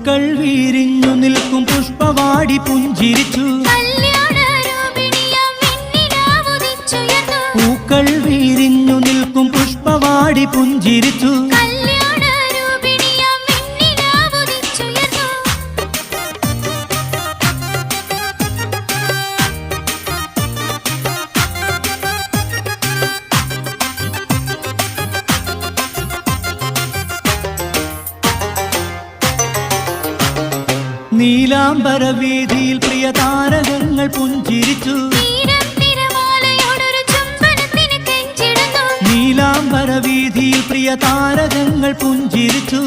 പൂക്കൾ വീരിഞ്ഞു നിൽക്കും പുഷ്പവാടി പുഞ്ചിരിച്ചു പൂക്കൾ വീരിഞ്ഞു നിൽക്കും പുഷ്പവാടി പുഞ്ചിരിച്ചു നീലാംബര വീതിയിൽ പ്രിയ താരകങ്ങൾ പുഞ്ചിരിച്ചു നീലാംബര വീതിയിൽ പ്രിയ താരകങ്ങൾ പുഞ്ചിരിച്ചു